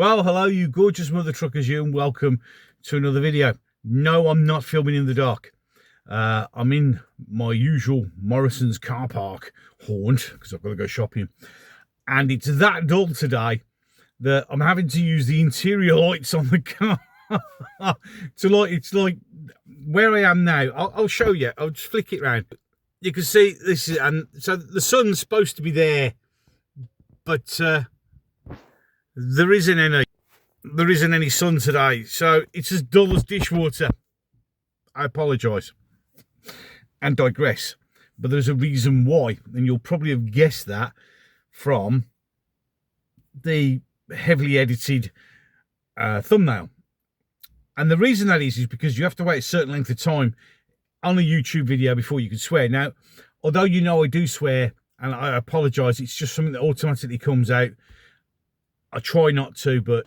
Well, hello, you gorgeous mother truckers, you, and welcome to another video. No, I'm not filming in the dark. I'm in my usual Morrison's car park haunt because I've got to go shopping. And it's that dull today that I'm having to use the interior lights on the car to light. It's like where I am now. I'll show you. I'll just flick it round. You can see this is, and so the sun's supposed to be there, but there isn't any sun today, so it's as dull as dishwater. I apologise and digress, but there's a reason why, and you'll probably have guessed that from the heavily edited thumbnail. And the reason that is because you have to wait a certain length of time on a YouTube video before you can swear. Now, although you know I do swear, and I apologise, it's just something that automatically comes out. I try not to, but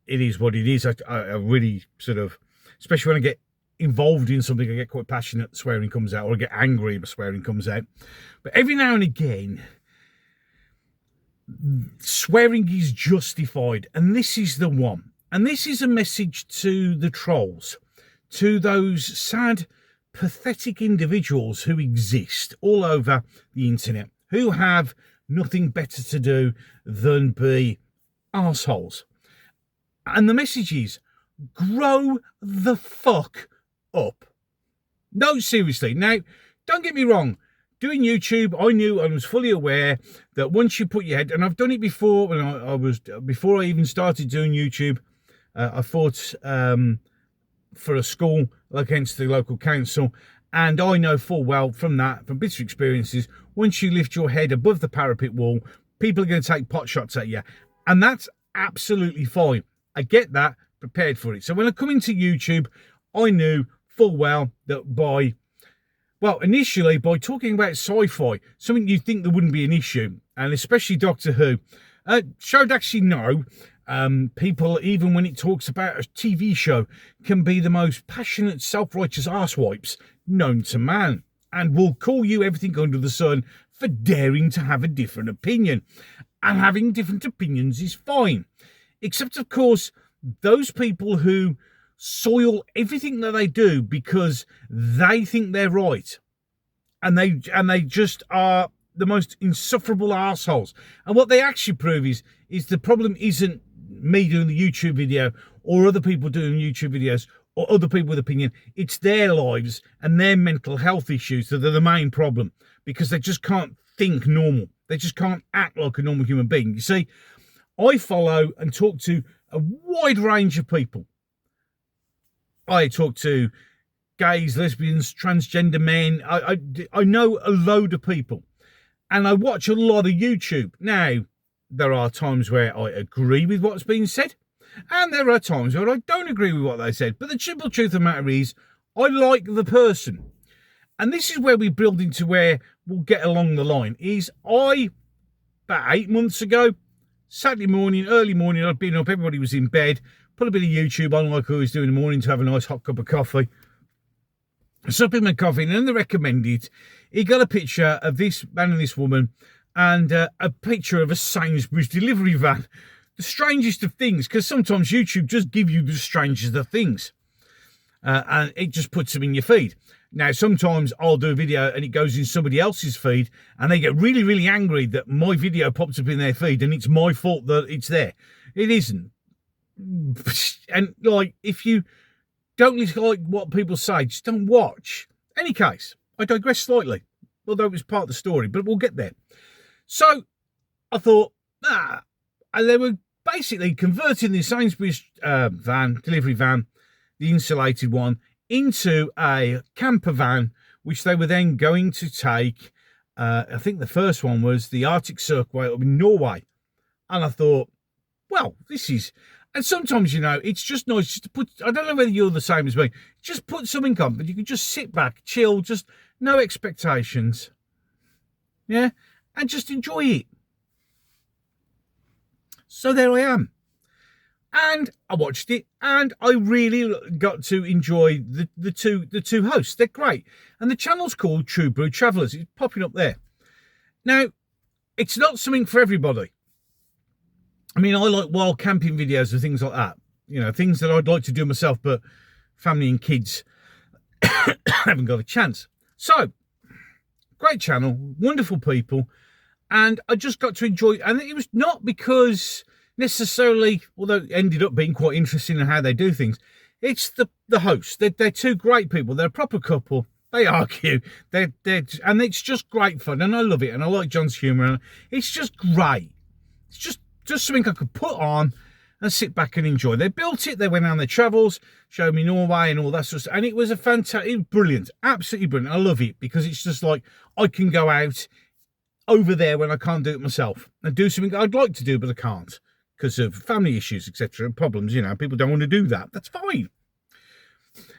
it is what it is. I really sort of, especially when I get involved in something, I get quite passionate, swearing comes out, or I get angry, but swearing comes out. But every now and again, swearing is justified, and this is the one. And this is a message to the trolls, to those sad, pathetic individuals who exist all over the internet, who have nothing better to do than be arseholes. And the message is, grow the fuck up. No, seriously. Now, don't get me wrong. Doing YouTube, I knew and was fully aware that once you put your head, and I've done it before when before I even started doing YouTube, I fought for a school against the local council, and I know full well from bitter experiences, once you lift your head above the parapet wall, people are going to take pot shots at you. And that's absolutely fine. I get that, prepared for it. So when I come into YouTube, I knew full well that initially by talking about sci-fi, something you'd think there wouldn't be an issue, and especially Doctor Who, showed actually no. People, even when it talks about a TV show, can be the most passionate, self-righteous arsewipes known to man, and will call you everything under the sun for daring to have a different opinion. And having different opinions is fine. Except, of course, those people who soil everything that they do because they think they're right. And they just are the most insufferable assholes. And what they actually prove is the problem isn't me doing the YouTube video or other people doing YouTube videos or other people with opinion. It's their lives and their mental health issues that are the main problem, because they just can't think normal. They just can't act like a normal human being. You see, I follow and talk to a wide range of people. I talk to gays, lesbians, transgender men. I know a load of people. And I watch a lot of YouTube. Now, there are times where I agree with what's being said, and there are times where I don't agree with what they said. But the simple truth of the matter is, I like the person. And this is where we build into where we'll get along the line. About 8 months ago, Saturday morning, early morning, I'd been up, everybody was in bed, put a bit of YouTube on like I always do in the morning to have a nice hot cup of coffee. So I put my coffee in, and they recommended, he got a picture of this man and this woman, and a picture of a Sainsbury's delivery van. The strangest of things, because sometimes YouTube just give you the strangest of things. And it just puts them in your feed. Now, sometimes I'll do a video and it goes in somebody else's feed, and they get really, really angry that my video pops up in their feed and it's my fault that it's there. It isn't. And, like, if you don't like what people say, just don't watch. Any case, I digress slightly, although it was part of the story, but we'll get there. So, I thought, and they were basically converting the Sainsbury's delivery van, the insulated one, into a camper van, which they were then going to take. I think the first one was the Arctic Circle up in Norway. And I thought, well, this is, and sometimes, you know, it's just nice just to put, I don't know whether you're the same as me, just put something on, but you can just sit back, chill, just no expectations. Yeah. And just enjoy it. So there I am. And I watched it, and I really got to enjoy the two hosts. They're great. And the channel's called True Brew Travellers. It's popping up there. Now, it's not something for everybody. I mean, I like wild camping videos and things like that. You know, things that I'd like to do myself, but family and kids haven't got a chance. So, great channel, wonderful people, and I just got to enjoy. And it was not because necessarily, although it ended up being quite interesting in how they do things. It's the hosts. They're two great people. They're a proper couple. They argue. And it's just great fun, and I love it. And I like John's humour. And it's just great. It's just something I could put on and sit back and enjoy. They built it. They went on their travels, showed me Norway and all that sort of stuff. And it was a fantastic, brilliant, absolutely brilliant. I love it because it's just like I can go out over there when I can't do it myself and do something I'd like to do, but I can't because of family issues, etc., and problems. You know, people don't want to do that. That's fine.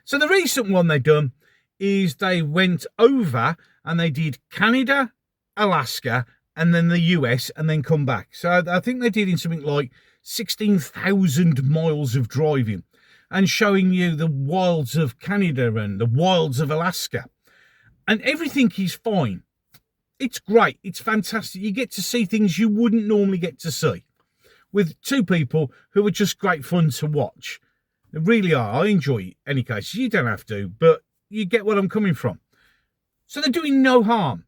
So the recent one they done is they went over and they did Canada, Alaska, and then the US, and then come back. So I think they did in something like 16,000 miles of driving and showing you the wilds of Canada and the wilds of Alaska. And everything is fine. It's great. It's fantastic. You get to see things you wouldn't normally get to see with two people who are just great fun to watch. They really are. I enjoy it. Any case, you don't have to, but you get what I'm coming from. So they're doing no harm.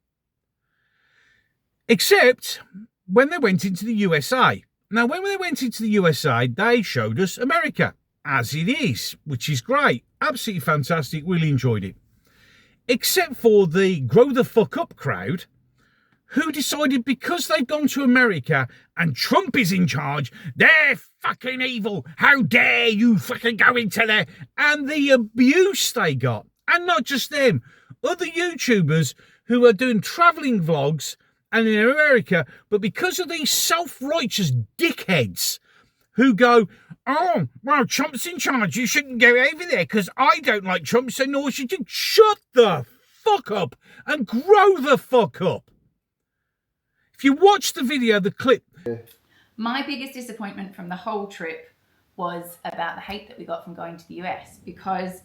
Except when they went into the USA. Now, when they went into the USA, they showed us America as it is, which is great. Absolutely fantastic. Really enjoyed it. Except for the grow the fuck up crowd, who decided because they've gone to America and Trump is in charge, they're fucking evil. How dare you fucking go into there? And the abuse they got. And not just them. Other YouTubers who are doing travelling vlogs and in America, but because of these self-righteous dickheads who go, oh, well, Trump's in charge, you shouldn't go over there because I don't like Trump, so nor should you. Shut the fuck up and grow the fuck up. If you watch the video, the clip. My biggest disappointment from the whole trip was about the hate that we got from going to the US, because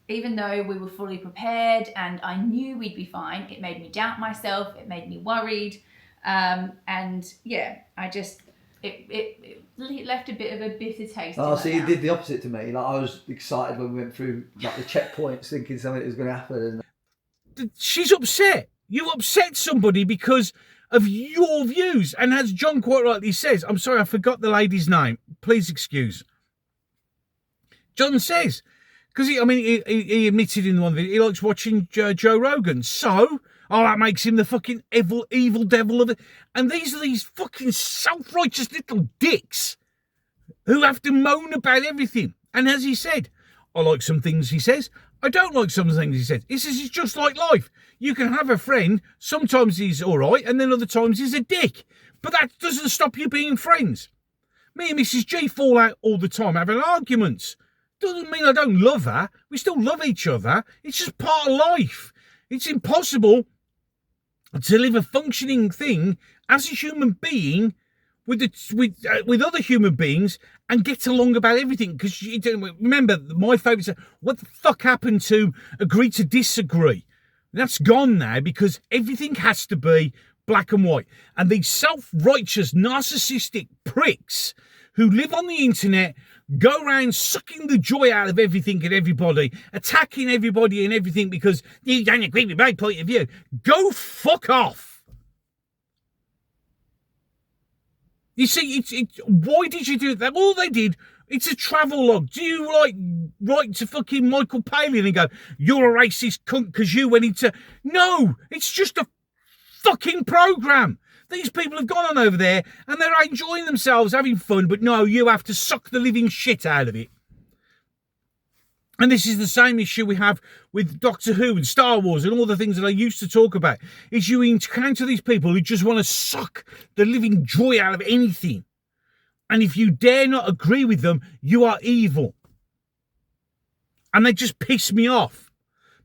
even though we were fully prepared and I knew we'd be fine, it made me doubt myself, it made me worried. And yeah, it left a bit of a bitter taste. Oh, so you did the opposite to me. Like, I was excited when we went through like the checkpoints, thinking something was going to happen. She's upset. You upset somebody because of your views. And as John quite rightly says, I'm sorry, I forgot the lady's name. Please excuse. John says, because he admitted in one video, he likes watching Joe Rogan. So, that makes him the fucking evil devil of it. And these are these fucking self-righteous little dicks who have to moan about everything. And as he said, I like some things he says. I don't like some things he says. He says it's just like life. You can have a friend. Sometimes he's all right, and then other times he's a dick. But that doesn't stop you being friends. Me and Mrs. G fall out all the time, having arguments. Doesn't mean I don't love her. We still love each other. It's just part of life. It's impossible to live a functioning thing as a human being with other human beings and get along about everything. Because you don't remember my favourite. What the fuck happened to agree to disagree? That's gone now because everything has to be black and white. And these self-righteous, narcissistic pricks who live on the internet go around sucking the joy out of everything and everybody, attacking everybody and everything because you don't agree with my point of view. Go fuck off. You see, why did you do that? All they did, it's a travel log. Do you write to fucking Michael Palin and go, you're a racist cunt because you went into... No, it's just a fucking programme. These people have gone on over there and they're enjoying themselves, having fun, but no, you have to suck the living shit out of it. And this is the same issue we have with Doctor Who and Star Wars and all the things that I used to talk about, is you encounter these people who just want to suck the living joy out of anything. And if you dare not agree with them, you are evil. And they just piss me off.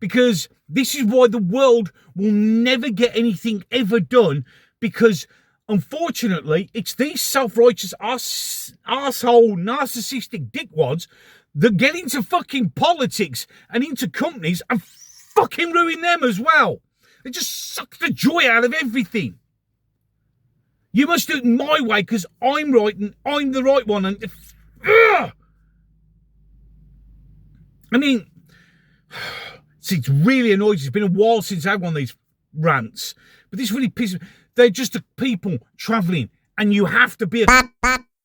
Because this is why the world will never get anything ever done, because unfortunately, it's these self-righteous arsehole narcissistic dickwads that get into fucking politics and into companies and fucking ruin them as well. They just suck the joy out of everything. You must do it my way because I'm right and I'm the right one. And ugh! I mean, it really annoys. It's been a while since I had one of these rants, but this really pisses me. They're just people travelling, and you have to be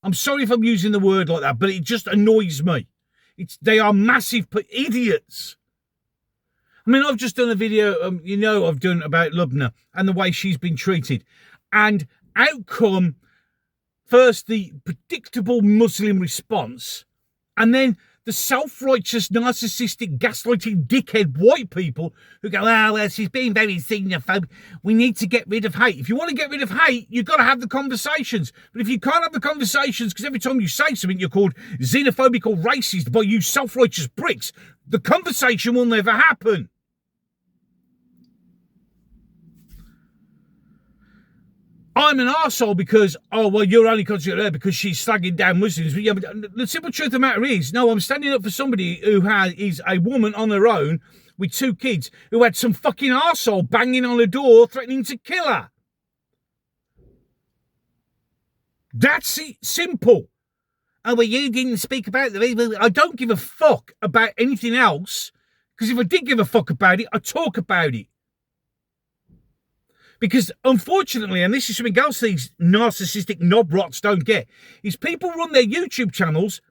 I'm sorry if I'm using the word like that, but it just annoys me. They are massive idiots. I mean, I've just done a video, I've done about Lubna and the way she's been treated. And out come first the predictable Muslim response, and then the self-righteous, narcissistic, gaslighting, dickhead white people who go, oh, well, she's being very xenophobic. We need to get rid of hate. If you want to get rid of hate, you've got to have the conversations. But if you can't have the conversations, because every time you say something, you're called xenophobic or racist by you self-righteous pricks, the conversation will never happen. I'm an arsehole because, oh, well, you're only concentrating there because she's slagging down Muslims. But yeah, but the simple truth of the matter is, no, I'm standing up for somebody who is a woman on her own with 2 kids who had some fucking arsehole banging on the door threatening to kill her. That's it, simple. Oh, well, you didn't speak about the... I don't give a fuck about anything else, because if I did give a fuck about it, I'd talk about it. Because, unfortunately, and this is something else these narcissistic knobrots don't get, is people run their YouTube channels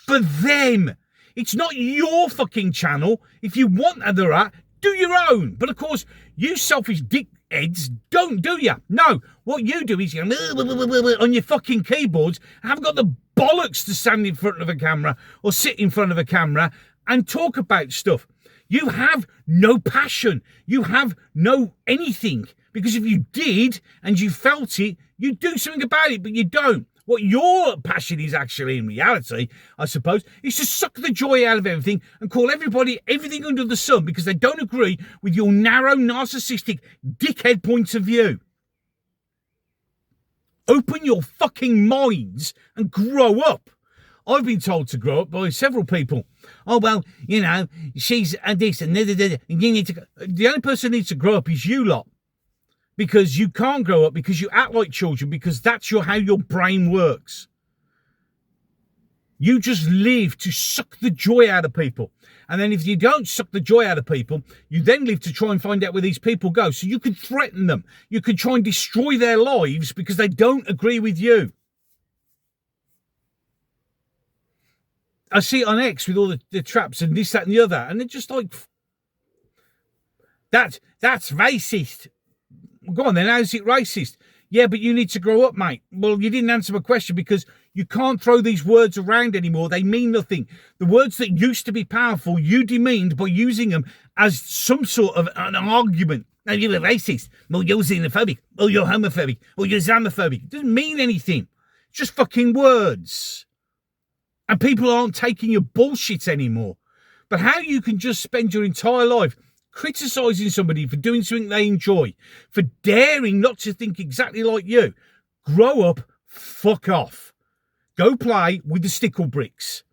for them. It's not your fucking channel. If you want other art, do your own. But, of course, you selfish dickheads don't, do you? No. What you do is you go on your fucking keyboards, haven't got the bollocks to stand in front of a camera or sit in front of a camera and talk about stuff. You have no passion. You have no anything. Because if you did and you felt it, you'd do something about it, but you don't. What your passion is actually in reality, I suppose, is to suck the joy out of everything and call everybody everything under the sun because they don't agree with your narrow, narcissistic, dickhead points of view. Open your fucking minds and grow up. I've been told to grow up by several people. Oh, well, she's this and and you need to... The only person who needs to grow up is you lot. Because you can't grow up, because you act like children, because that's how your brain works. You just live to suck the joy out of people. And then if you don't suck the joy out of people, you then live to try and find out where these people go. So you could threaten them. You could try and destroy their lives because they don't agree with you. I see it on X with all the traps and this, that and the other. And they're just like, that's racist. Go on then, how's it racist? Yeah, but you need to grow up, mate. Well, you didn't answer my question because you can't throw these words around anymore. They mean nothing. The words that used to be powerful, you demeaned by using them as some sort of an argument. No, you're a racist. Well, you're xenophobic. Oh, you're homophobic. Or you're Islamophobic. It doesn't mean anything. It's just fucking words. And people aren't taking your bullshit anymore. But how you can just spend your entire life criticising somebody for doing something they enjoy, for daring not to think exactly like you. Grow up, fuck off. Go play with the stickle bricks.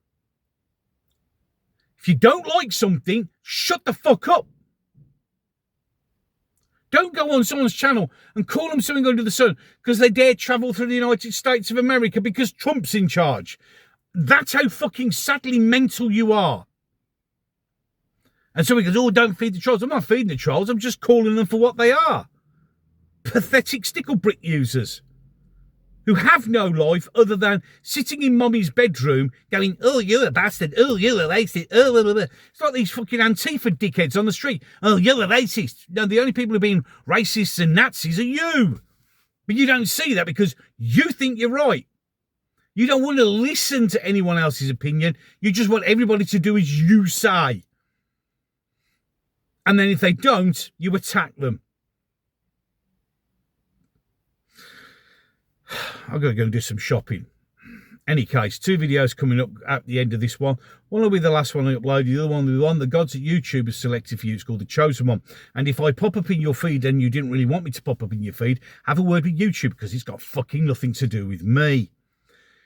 If you don't like something, shut the fuck up. Don't go on someone's channel and call them something under the sun because they dare travel through the United States of America because Trump's in charge. That's how fucking sadly mental you are. And somebody goes, oh, don't feed the trolls. I'm not feeding the trolls. I'm just calling them for what they are. Pathetic stickle brick users who have no life other than sitting in mommy's bedroom going, oh, you're a bastard. Oh, you're a racist. Oh, blah, blah, blah. It's like these fucking Antifa dickheads on the street. Oh, you're a racist. No, the only people who've been racists and Nazis are you. But you don't see that because you think you're right. You don't want to listen to anyone else's opinion. You just want everybody to do as you say. And then if they don't, you attack them. I've got to go and do some shopping. Any case, 2 videos coming up at the end of this one. One will be the last one I upload. The other one will be the one the gods at YouTube has selected for you. It's called The Chosen One. And if I pop up in your feed and you didn't really want me to pop up in your feed, have a word with YouTube because it's got fucking nothing to do with me.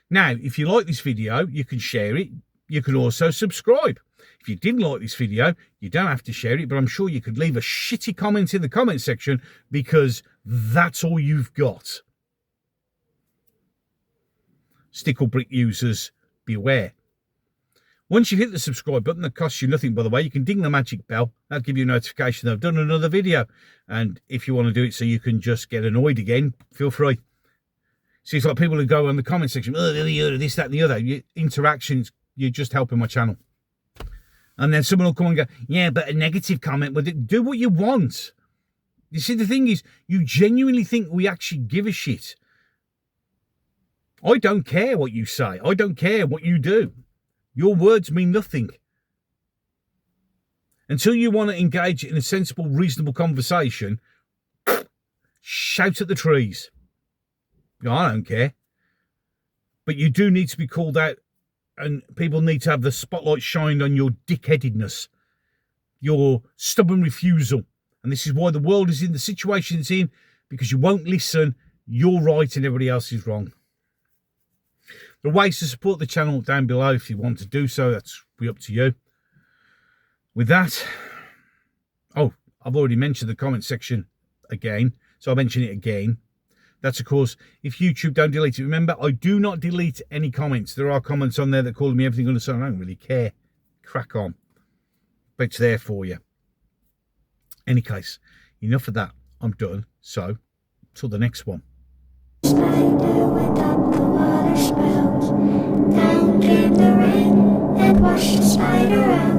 Now, if you like this video, you can share it. You can also subscribe. If you didn't like this video, you don't have to share it, but I'm sure you could leave a shitty comment in the comment section because that's all you've got. Stick or brick users, beware. Once you hit the subscribe button, that costs you nothing, by the way, you can ding the magic bell. That'll give you a notification that I've done another video. And if you want to do it so you can just get annoyed again, feel free. See, it's like people who go in the comment section, oh, this, that, and the other. Interactions, you're just helping my channel. And then someone will come and go, yeah, but a negative comment, well, do what you want. You see, the thing is, you genuinely think we actually give a shit. I don't care what you say. I don't care what you do. Your words mean nothing. Until you want to engage in a sensible, reasonable conversation, shout at the trees. I don't care. But you do need to be called out, and people need to have the spotlight shined on your dickheadedness, your stubborn refusal. And this is why the world is in the situation it's in, because you won't listen, you're right and everybody else is wrong. There are ways to support the channel down below if you want to do so. That's up to you. With that, oh, I've already mentioned the comment section again, so I'll mention it again. That's, of course, if YouTube don't delete it. Remember, I do not delete any comments. There are comments on there that call me everything under the sun. I don't really care. Crack on. But it's there for you. Any case, enough of that. I'm done. So, till the next one. Spider went up the water spout. Down came the rain and washed the spider out.